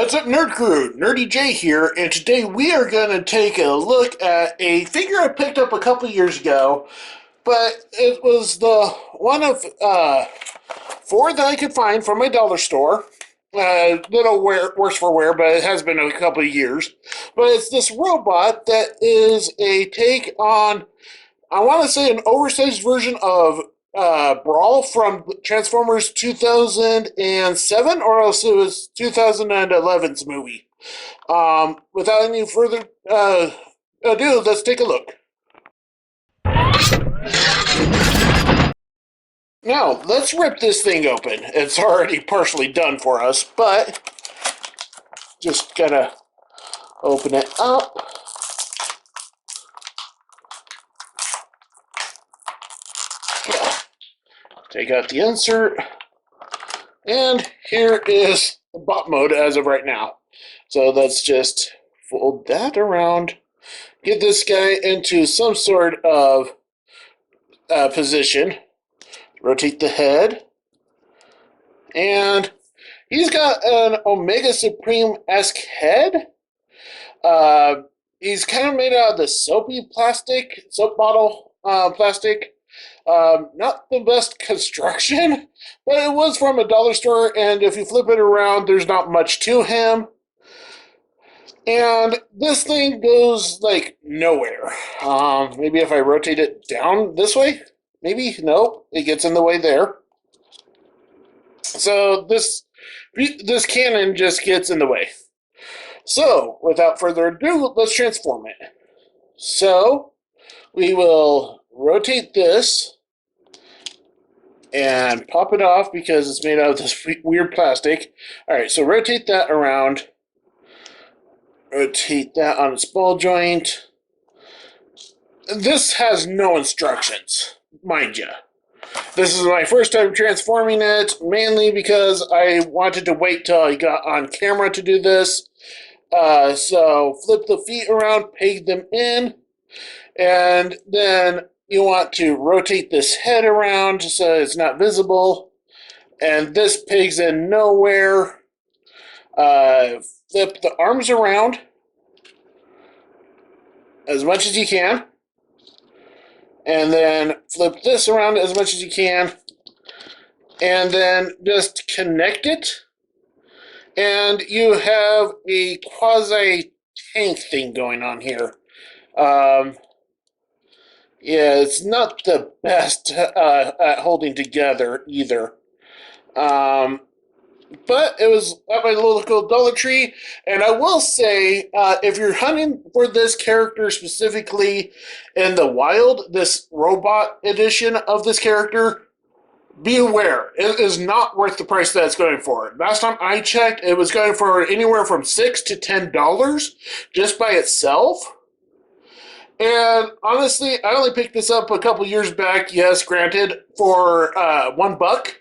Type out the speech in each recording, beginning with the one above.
What's up, Nerd Crew? Nurdie J here, and today we are going to take a look at a figure I picked up a couple years ago, but it was the one of four that I could find from my dollar store. Little worse for wear, but it has been a couple of years. But it's this robot that is a take on, I want to say, an oversized version of Brawl from Transformers 2007, or else it was 2011's movie. Without any further ado, let's take a look. Now, let's rip this thing open. It's already partially done for us, but just gotta open it up. Take out the insert. And here is the bot mode as of right now. So let's just fold that around, get this guy into some sort of position, rotate the head, and he's got an Omega Supreme-esque head. He's kind of made out of the soap bottle plastic. Not the best construction, but it was from a dollar store, and if you flip it around, there's not much to him. And this thing goes, like, nowhere. Maybe if I rotate it down this way? Maybe? No, it gets in the way there. So this cannon just gets in the way. So, without further ado, let's transform it. So, we will rotate this and pop it off because it's made out of this weird plastic. Alright, so rotate that around. Rotate that on its ball joint. This has no instructions, mind you. This is my first time transforming it, mainly because I wanted to wait till I got on camera to do this. So flip the feet around, peg them in, and then you want to rotate this head around so it's not visible. And this pegs in nowhere. Flip the arms around as much as you can. And then flip this around as much as you can. And then just connect it. And you have a quasi-tank thing going on here. Yeah, it's not the best at holding together either. But it was at my local Dollar Tree, and I will say, if you're hunting for this character specifically in the wild, this robot edition of this character, be aware, it is not worth the price that it's going for. Last time I checked, it was going for anywhere from $6 to $10 just by itself. And honestly, I only picked this up a couple years back, yes, granted, for $1.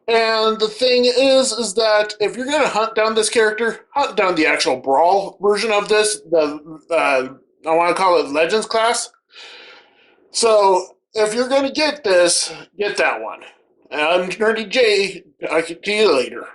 And the thing is that if you're going to hunt down this character, hunt down the actual Brawl version of this, I want to call it Legends class. So, if you're going to get this, get that one. I'm Nurdie J. I'll see you later.